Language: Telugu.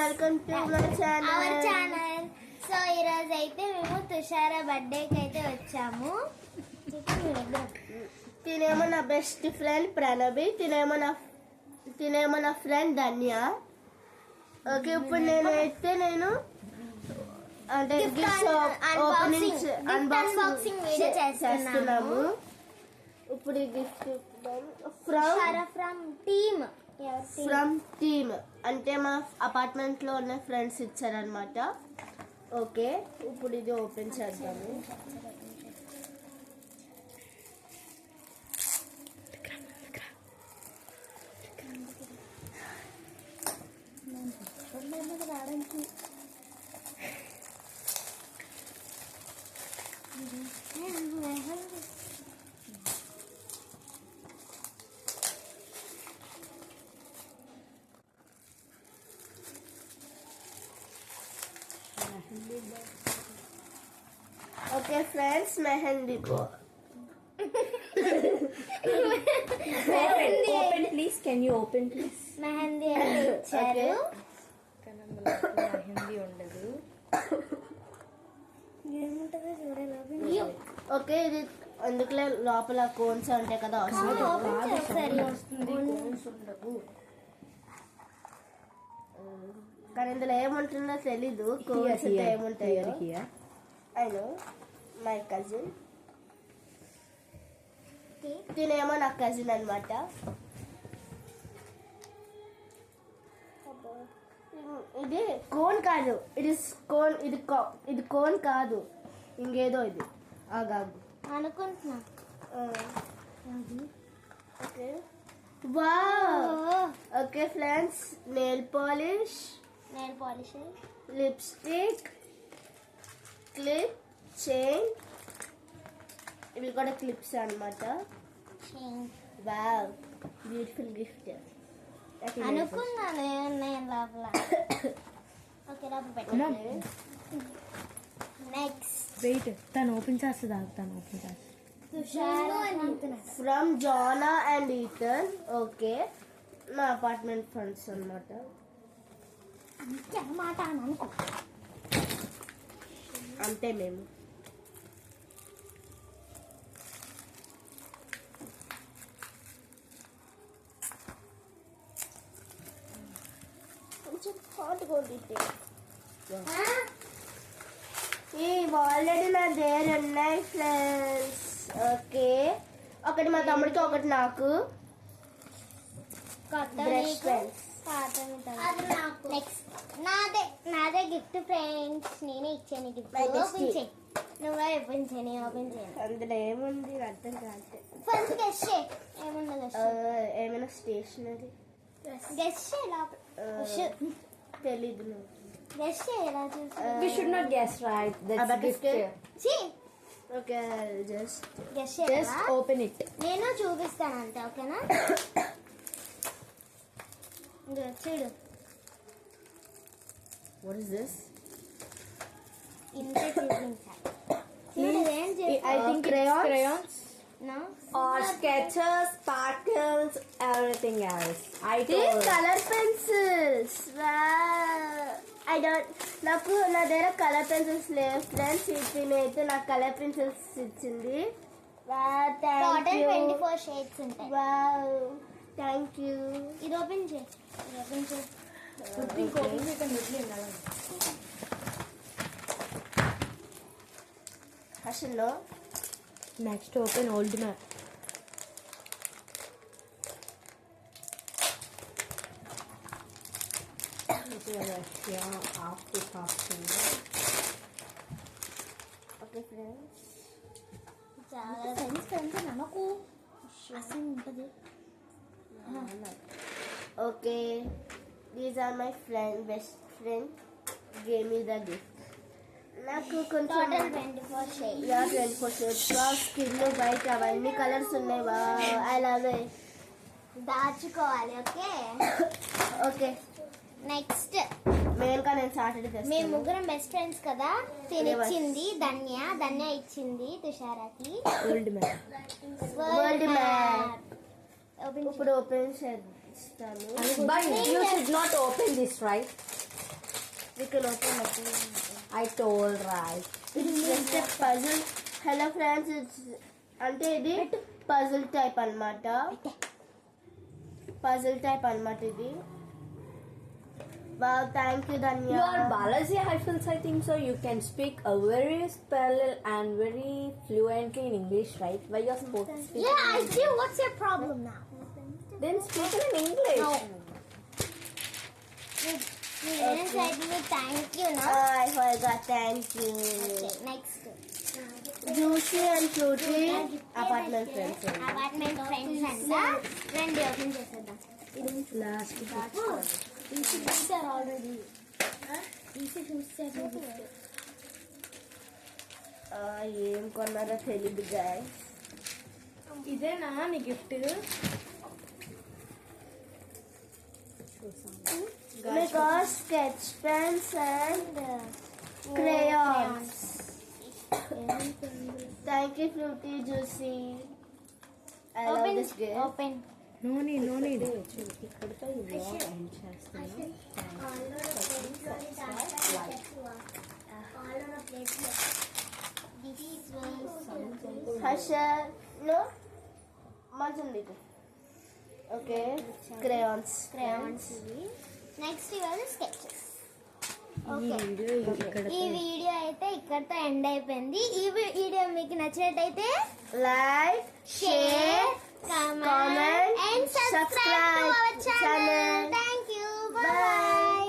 Welcome to my channel. Our channel. So ఈ రోజు అయితే మేము తుషార బర్త్డేకి అయితే వచ్చాము. తినేమో నా బెస్ట్ ఫ్రెండ్ ప్రణవి, తినేమో నా ఫ్రెండ్ ధన్య. ఓకే, ఇప్పుడు నేను అంటే అన్బాక్సింగ్ వీడియో చేస్తున్నాము. ఇప్పుడు ఈ గిఫ్ట్ ఫ్రమ్ టీమ్ అంటే మా అపార్ట్మెంట్ లో ఉన్న ఫ్రెండ్స్ ఇచ్చారనమాట. ఓకే, ఇప్పుడు ఇది ఓపెన్ చేద్దాము. Okay friends, mehndi open please, can you open please? Mehndi అయితే ఇచ్చారు. మెహందీ ఉండదు. ఏముంటుందో చూడాలి. ఓకే, ఇది అందుకులే లోపల కోన్స్ ఉంటాయి కదా, కానీ ఇందులో ఏముంటుందో తెలీదు. కోన్స్ ఏముంటాయో. I know my cousin. తినేమో నా కజిన్ అనమాట. ఇది కోన్ కాదు, ఇది కోన్ కాదు, ఇంకేదో ఇది. ఆగాగు అనుకుంటున్నా. Okay, wow. Okay friends, nail polish, lipstick, clip, chain. ఇవి కూడా క్లిప్స్ అన్నమాట. వావ్, బ్యూటిఫుల్ గిఫ్ట్ అనుకున్నాను. నేను లోపల. ఓకే, లోపల పెట్టండి. నెక్స్ట్ వెయిట్, తను ఓపెన్ చేస్తుంది. తను ఓపెన్ చేస్తుంది. ఫ్రమ్ జానా అండ్ ఈటన్. ఓకే, నా అపార్ట్మెంట్ ఫ్రెండ్స్ అన్నమాట. మాట అనుకో, అంతే మేము. కొంచెం హాట్గా ఉంది. ఆల్రెడీ నా దగ్గర ఉన్నాయి ఫ్రెండ్స్. ఓకే, ఒకటి మా తమ్ముడికి, ఒకటి నాకు. Brush pens. నెక్స్ట్ నాదే గిఫ్ట్ ఫ్రెండ్స్. నేనే ఇచ్చాను గిఫ్ట్. ఓపెన్ చేయి. నువ్వే ఓపెన్ చేయి, నేను ఓపెన్ చేయను. అందులో ఏముంది అర్థం కాదు. ఫస్ట్ గెస్ చేయి. ఏముందో ఏమైనా స్టేషనరీ గెస్ చేయి. లోపల తెలీదు. గెస్ చేయి. ఎలా చూసి We should not guess, right? That's gift. Okay, just guess Just చేయి. open it. నేను చూపిస్తాను అంతే. ఓకేనా? చూడు, వాట్ ఇస్ దిస్? ఇంతే చూపించాలి. చూడు, ఏం I think crayons No? or sketches, sparkles, everything else. These color pencils. నాకు నా దగ్గర కలర్ పెన్సిల్స్ లేవు ఫ్రెండ్స్. అయితే నాకు కలర్ పెన్సిల్స్ ఇచ్చింది. టోటల్ 24 షేడ్స్ ఉంటాయి. Wow, thank you. ఇది ఓపెన్ చేయి. అసలు Next open old map. Okay friends, చాలా ఫ్రెండ్స్ నమ్మకు అసలు ఉంటుంది. Okay, these are my best friend gave me the gift. నాకు కొంచెం total 24 shades. 24 shades. Skin white అవన్నీ కలర్స్ ఉన్నాయి. I love it. దాచుకోవాలి. ఓకే. ఓకే, నెక్స్ట్ నేను సాటర్డే మేము ముగ్గురం బెస్ట్ ఫ్రెండ్స్ కదా. తినిచ్చింది ధన్య ఇచ్చింది తుషారాకి Old map. World map. Open ఇప్పుడు ఓపెన్ చేస్తాను. But you should not open this, right? We can open it. I told right. It's just a puzzle. Hello friends, it's అంటే ఇది పజిల్ టైప్ అన్నమాట. పజిల్ టైప్ అన్నమాట ఇది. Wow, thank you, Danya. You are Balaji Heifels, I think so. You can speak a very parallel and very fluently in English, right? Why you are supposed to speak? Yeah, I do. What's your problem now? Then speak in English. No. You didn't say to me thank you, no? I forgot, thank you. Okay, next. Juicy and Fruity apartment friends. Apartment friends అంట. రండి ఓపెన్ చేసేద్దాం. Last. తీసి చూసారు ఆల్రెడీ. తీసి చూసారు. ఏం కొన్నారో తెలియదు guys. ఇదేనా నీ gift? Because sketch pens and crayons. Thank you, Fruity, Juicy. I love this gift. Open. No need. ఇక్కడితో ఈ vlog end చేస్తాను. Hasha, no? Mazun Okay, crayons. Next ఇవాళ స్కెచెస్. ఈ వీడియో ఈ వీడియో అయితే ఇక్కడతో ఎండ్ అయిపోయింది. ఈ వీడియో మీకు నచ్చినట్టయితే Like, share, comment and subscribe to our channel. Thank you. Bye.